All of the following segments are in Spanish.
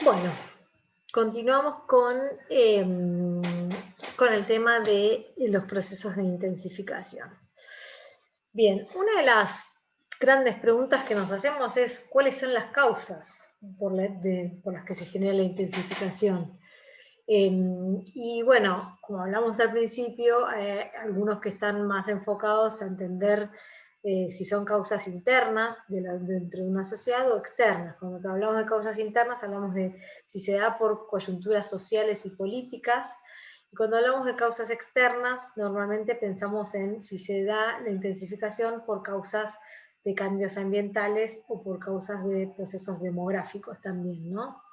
Bueno, continuamos con el tema de los procesos de intensificación. Bien, una de las grandes preguntas que nos hacemos es cuáles son las causas por las que se genera la intensificación. Y bueno, como hablamos al principio, algunos que están más enfocados a entender si son causas internas dentro de una sociedad o externas. Cuando hablamos de causas internas, hablamos de si se da por coyunturas sociales y políticas. Y cuando hablamos de causas externas, normalmente pensamos en si se da la intensificación por causas de cambios ambientales o por causas de procesos demográficos también, ¿no?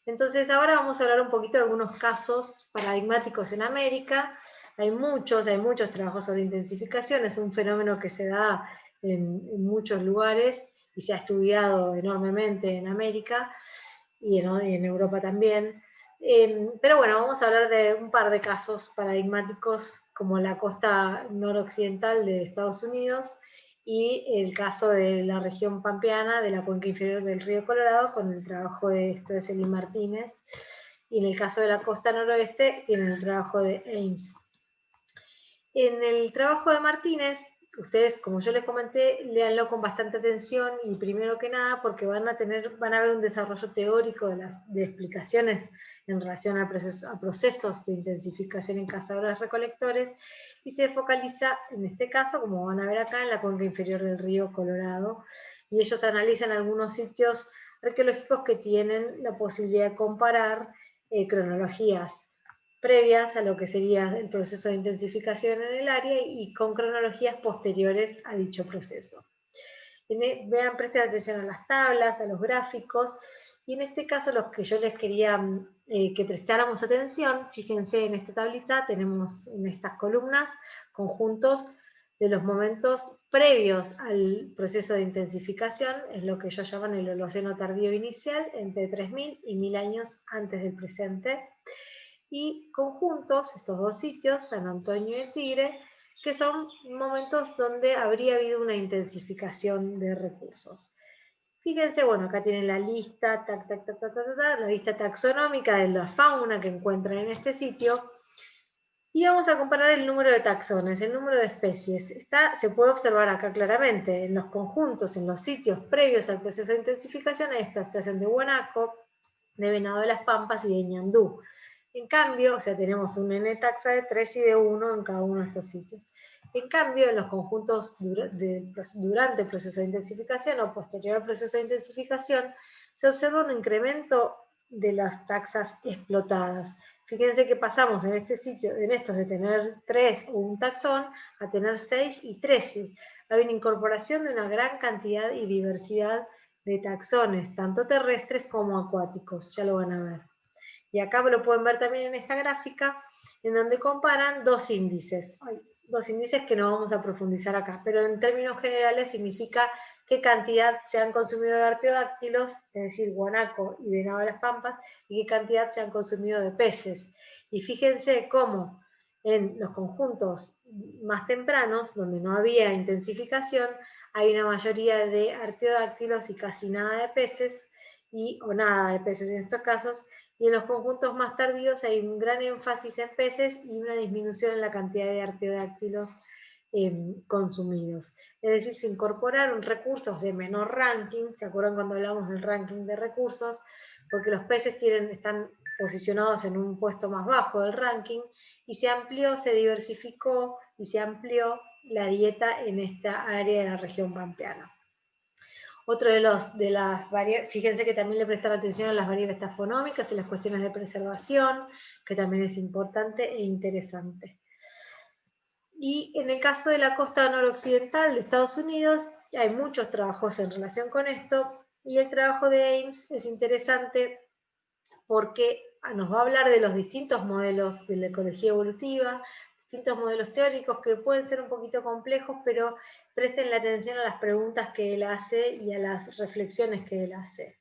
Entonces ahora vamos a hablar un poquito de algunos casos paradigmáticos en América. Hay muchos trabajos sobre intensificación, es un fenómeno que se da en muchos lugares y se ha estudiado enormemente en América y en Europa también. Pero bueno, vamos a hablar de un par de casos paradigmáticos como la costa noroccidental de Estados Unidos y el caso de la región pampeana, de la cuenca inferior del río Colorado, con el trabajo de Stoessel y Martínez, y en el caso de la costa noroeste tienen el trabajo de Ames. En el trabajo de Martínez, ustedes, como yo les comenté, léanlo con bastante atención y primero que nada porque van a ver un desarrollo teórico de explicaciones en relación a procesos de intensificación en cazadores-recolectores y se focaliza en este caso, como van a ver acá, en la cuenca inferior del río Colorado, y ellos analizan algunos sitios arqueológicos que tienen la posibilidad de comparar cronologías previas a lo que sería el proceso de intensificación en el área y con cronologías posteriores a dicho proceso. Vean, presten atención a las tablas, a los gráficos, y en este caso los que yo les quería que prestáramos atención, fíjense en esta tablita, tenemos en estas columnas conjuntos de los momentos previos al proceso de intensificación, es lo que ellos llaman el Holoceno tardío inicial, entre 3000 y 1000 años antes del presente, y conjuntos, estos dos sitios, San Antonio y el Tigre, que son momentos donde habría habido una intensificación de recursos. Fíjense, bueno, acá tienen la lista, la lista taxonómica de la fauna que encuentran en este sitio, y vamos a comparar el número de taxones, el número de especies. Se puede observar acá claramente, en los conjuntos, en los sitios previos al proceso de intensificación, hay explotación de guanaco, de venado de las pampas y de ñandú. En cambio, o sea, tenemos un N-taxa de 3 y de 1 en cada uno de estos sitios. En cambio, en los conjuntos durante el proceso de intensificación o posterior al proceso de intensificación, se observa un incremento de las taxas explotadas. Fíjense que pasamos en este sitio, en estos de tener 3 o un taxón, a tener 6 y 13. Hay una incorporación de una gran cantidad y diversidad de taxones, tanto terrestres como acuáticos, ya lo van a ver. Y acá lo pueden ver también en esta gráfica, en donde comparan dos índices que no vamos a profundizar acá, pero en términos generales significa qué cantidad se han consumido de artiodáctilos, es decir, guanaco y venado de las pampas, y qué cantidad se han consumido de peces. Y fíjense cómo en los conjuntos más tempranos, donde no había intensificación, hay una mayoría de artiodáctilos y casi nada de peces, o nada de peces en estos casos, y en los conjuntos más tardíos hay un gran énfasis en peces y una disminución en la cantidad de artiodáctilos consumidos. Es decir, se incorporaron recursos de menor ranking, ¿se acuerdan cuando hablamos del ranking de recursos? Porque los peces están posicionados en un puesto más bajo del ranking, y se amplió, se diversificó y se amplió la dieta en esta área de la región pampeana. Otro de las variables, fíjense que también le prestan atención a las variables taxonómicas y las cuestiones de preservación, que también es importante e interesante. Y en el caso de la costa noroccidental de Estados Unidos, hay muchos trabajos en relación con esto, y el trabajo de Ames es interesante porque nos va a hablar de los distintos modelos de la ecología evolutiva, distintos modelos teóricos que pueden ser un poquito complejos, pero presten la atención a las preguntas que él hace y a las reflexiones que él hace.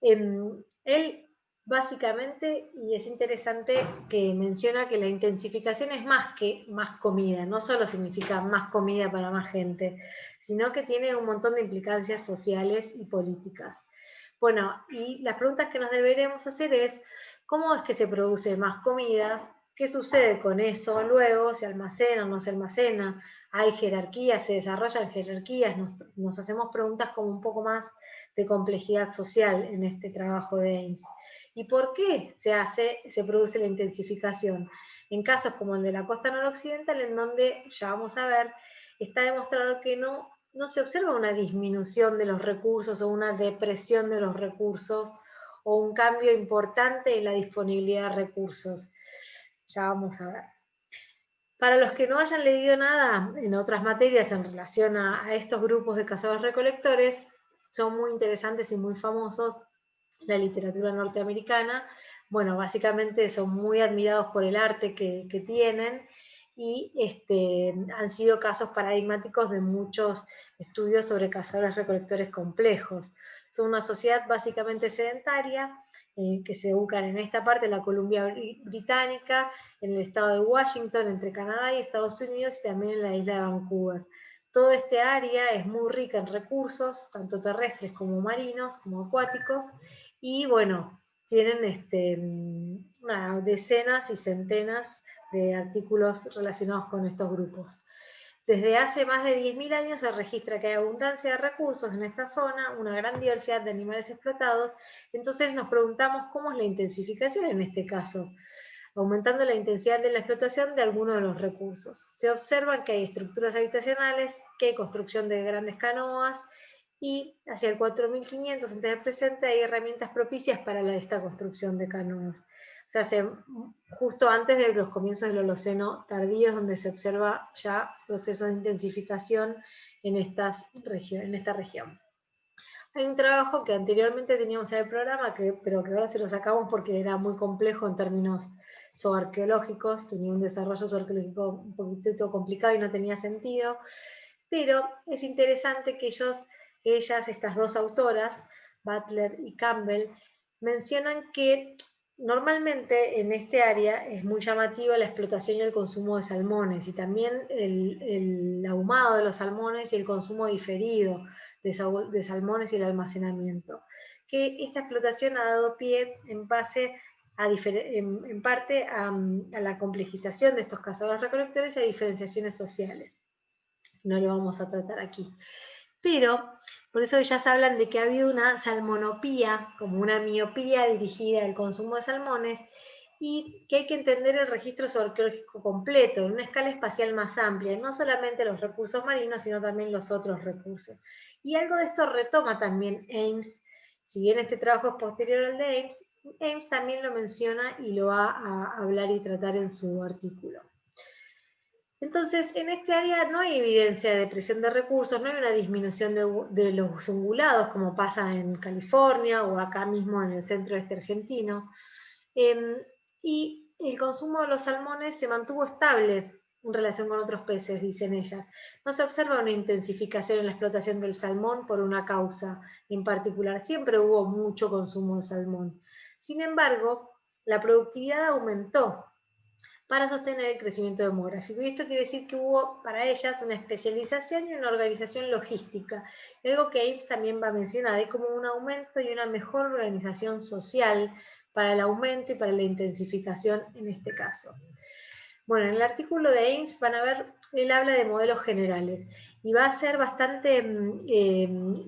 Él básicamente, y es interesante que menciona que la intensificación es más que más comida, no solo significa más comida para más gente, sino que tiene un montón de implicancias sociales y políticas. Bueno, y las preguntas que nos deberemos hacer es, ¿cómo es que se produce más comida? ¿Qué sucede con eso luego? ¿Se almacena o no se almacena? ¿Hay jerarquías? ¿Se desarrollan jerarquías? Nos hacemos preguntas como un poco más de complejidad social en este trabajo de Ames. ¿Y por qué se produce la intensificación? En casos como el de la costa noroccidental, en donde, ya vamos a ver, está demostrado que no se observa una disminución de los recursos o una depresión de los recursos o un cambio importante en la disponibilidad de recursos. Ya vamos a ver. Para los que no hayan leído nada en otras materias en relación a estos grupos de cazadores-recolectores, son muy interesantes y muy famosos la literatura norteamericana. Bueno, básicamente son muy admirados por el arte que tienen y han sido casos paradigmáticos de muchos estudios sobre cazadores-recolectores complejos. Son una sociedad básicamente sedentaria, que se ubican en esta parte, en la Columbia Británica, en el estado de Washington, entre Canadá y Estados Unidos, y también en la isla de Vancouver. Toda esta área es muy rica en recursos, tanto terrestres como marinos, como acuáticos, y bueno, tienen decenas y centenas de artículos relacionados con estos grupos. Desde hace más de 10.000 años se registra que hay abundancia de recursos en esta zona, una gran diversidad de animales explotados, entonces nos preguntamos cómo es la intensificación en este caso, aumentando la intensidad de la explotación de algunos de los recursos. Se observa que hay estructuras habitacionales, que hay construcción de grandes canoas, y hacia el 4500 antes del presente hay herramientas propicias para esta construcción de canoas. O sea, justo antes de los comienzos del Holoceno tardío, donde se observa ya procesos de intensificación en esta región. Hay un trabajo que anteriormente teníamos en el programa, pero que ahora se lo sacamos porque era muy complejo en términos zooarqueológicos, tenía un desarrollo zooarqueológico un poquito complicado y no tenía sentido, pero es interesante que ellas, estas dos autoras, Butler y Campbell, mencionan que normalmente en este área es muy llamativa la explotación y el consumo de salmones, y también el ahumado de los salmones y el consumo diferido de salmones y el almacenamiento. Que esta explotación ha dado pie en parte a la complejización de estos cazadores-recolectores y a diferenciaciones sociales. No lo vamos a tratar aquí. Pero, por eso ellas hablan de que ha habido una salmonopía, como una miopía dirigida al consumo de salmones, y que hay que entender el registro zooarqueológico completo, en una escala espacial más amplia, no solamente los recursos marinos, sino también los otros recursos. Y algo de esto retoma también Ames, si bien este trabajo es posterior al de Ames también lo menciona y lo va a hablar y tratar en su artículo. Entonces, en este área no hay evidencia de depresión de recursos, no hay una disminución de los ungulados, como pasa en California o acá mismo en el centro este argentino. Y el consumo de los salmones se mantuvo estable en relación con otros peces, dicen ellas. No se observa una intensificación en la explotación del salmón por una causa en particular. Siempre hubo mucho consumo de salmón. Sin embargo, la productividad aumentó para sostener el crecimiento demográfico. Y esto quiere decir que hubo para ellas una especialización y una organización logística, algo que Ames también va a mencionar, hay como un aumento y una mejor organización social para el aumento y para la intensificación en este caso. Bueno, en el artículo de Ames van a ver, él habla de modelos generales y va a ser bastante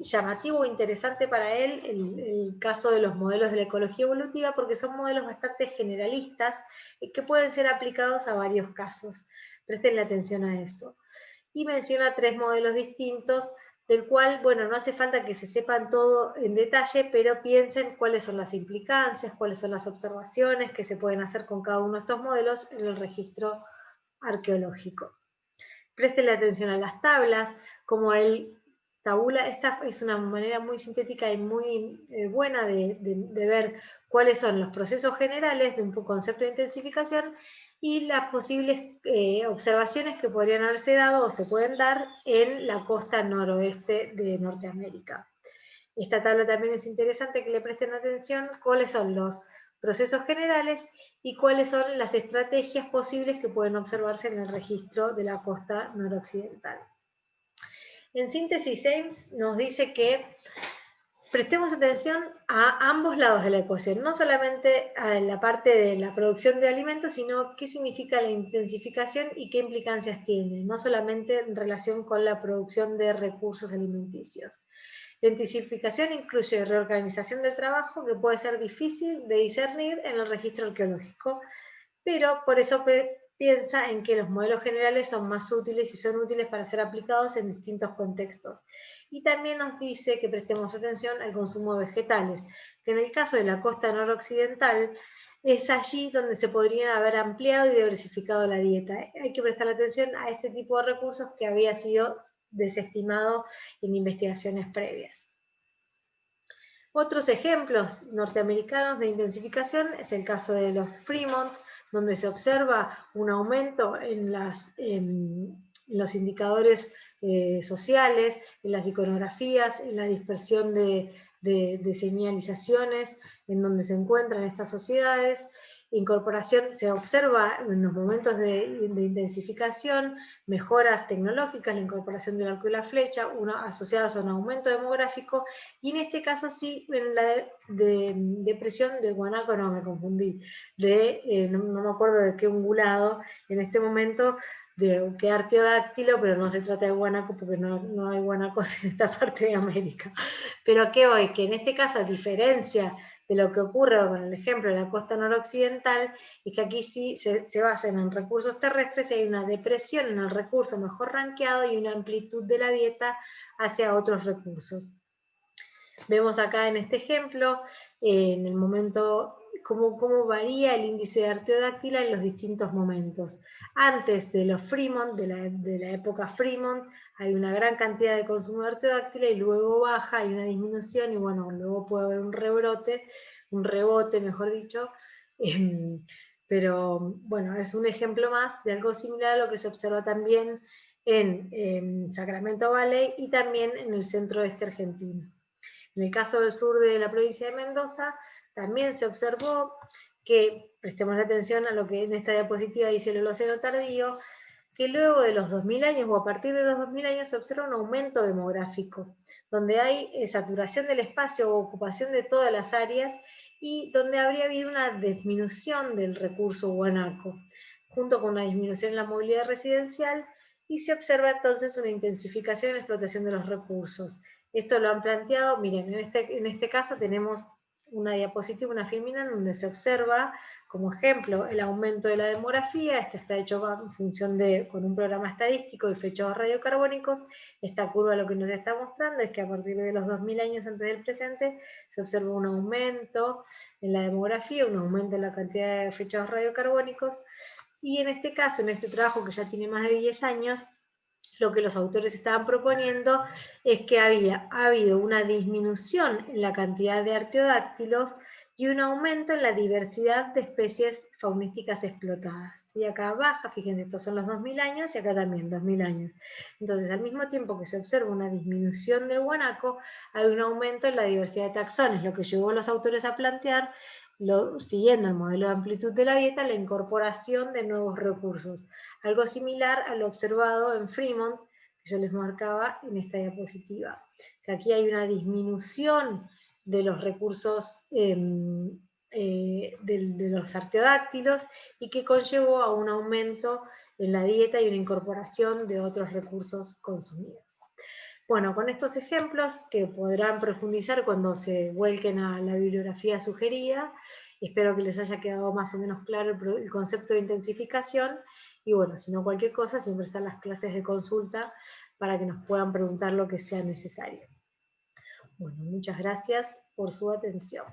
llamativo e interesante para él el caso de los modelos de la ecología evolutiva, porque son modelos bastante generalistas que pueden ser aplicados a varios casos. Prestenle atención a eso. Y menciona 3 modelos distintos, del cual, bueno, no hace falta que se sepan todo en detalle, pero piensen cuáles son las implicancias, cuáles son las observaciones que se pueden hacer con cada uno de estos modelos en el registro arqueológico. Prestenle atención a las tablas, como él tabula, esta es una manera muy sintética y muy buena de ver cuáles son los procesos generales de un concepto de intensificación y las posibles observaciones que podrían haberse dado o se pueden dar en la costa noroeste de Norteamérica. Esta tabla también es interesante que le presten atención cuáles son los procesos generales y cuáles son las estrategias posibles que pueden observarse en el registro de la costa noroccidental. En síntesis, Ames nos dice que prestemos atención a ambos lados de la ecuación, no solamente a la parte de la producción de alimentos, sino qué significa la intensificación y qué implicancias tiene, no solamente en relación con la producción de recursos alimenticios. La intensificación incluye reorganización del trabajo que puede ser difícil de discernir en el registro arqueológico, pero por eso piensa en que los modelos generales son más útiles y son útiles para ser aplicados en distintos contextos. Y también nos dice que prestemos atención al consumo de vegetales, que en el caso de la costa noroccidental es allí donde se podrían haber ampliado y diversificado la dieta. Hay que prestar atención a este tipo de recursos que había sido desestimado en investigaciones previas. Otros ejemplos norteamericanos de intensificación es el caso de los Fremont, donde se observa un aumento en los indicadores sociales, en las iconografías, en la dispersión de señalizaciones en donde se encuentran estas sociedades. Incorporación, se observa en los momentos de intensificación, mejoras tecnológicas, la incorporación del arco y la flecha, asociadas a un aumento demográfico, y en este caso sí, en la depresión del guanaco, no me confundí, no me acuerdo de qué ungulado, en este momento, de qué arqueodáctilo, pero no se trata de guanaco porque no hay guanacos en esta parte de América. Pero ¿a qué voy? Que en este caso, a diferencia de lo que ocurre con el ejemplo de la costa noroccidental, es que aquí sí se basan en recursos terrestres y hay una depresión en el recurso mejor rankeado y una amplitud de la dieta hacia otros recursos. Vemos acá en este ejemplo, en el momento, cómo varía el índice de arteodáctila en los distintos momentos. Antes de los Fremont, de la época Fremont, hay una gran cantidad de consumo de arteodáctila y luego baja, hay una disminución y bueno, luego puede haber un rebote, mejor dicho, pero bueno, es un ejemplo más de algo similar a lo que se observa también en Sacramento Valley y también en el centro-este argentino. En el caso del sur de la provincia de Mendoza, también se observó que, prestemos atención a lo que en esta diapositiva dice el Holoceno tardío, que luego de los 2000 años o a partir de los 2000 años se observa un aumento demográfico, donde hay saturación del espacio o ocupación de todas las áreas y donde habría habido una disminución del recurso guanaco, junto con una disminución en la movilidad residencial, y se observa entonces una intensificación en la explotación de los recursos. Esto lo han planteado, miren, en este caso tenemos una diapositiva, una filmina, en donde se observa como ejemplo el aumento de la demografía. Esto está hecho en función con un programa estadístico y fechados radiocarbónicos. Esta curva lo que nos está mostrando es que a partir de los 2000 años antes del presente se observa un aumento en la demografía, un aumento en la cantidad de fechados radiocarbónicos, y en este caso, en este trabajo que ya tiene más de 10 años, lo que los autores estaban proponiendo es que ha habido una disminución en la cantidad de arteodáctilos y un aumento en la diversidad de especies faunísticas explotadas. Y acá baja, fíjense, estos son los 2000 años y acá también 2000 años. Entonces, al mismo tiempo que se observa una disminución del guanaco, hay un aumento en la diversidad de taxones, lo que llevó a los autores a plantear, siguiendo el modelo de amplitud de la dieta, la incorporación de nuevos recursos. Algo similar a lo observado en Fremont, que yo les marcaba en esta diapositiva. Que aquí hay una disminución de los recursos de los arteodáctilos y que conllevó a un aumento en la dieta y una incorporación de otros recursos consumidos. Bueno, con estos ejemplos que podrán profundizar cuando se vuelquen a la bibliografía sugerida, espero que les haya quedado más o menos claro el concepto de intensificación, y bueno, si no cualquier cosa, siempre están las clases de consulta para que nos puedan preguntar lo que sea necesario. Bueno, muchas gracias por su atención.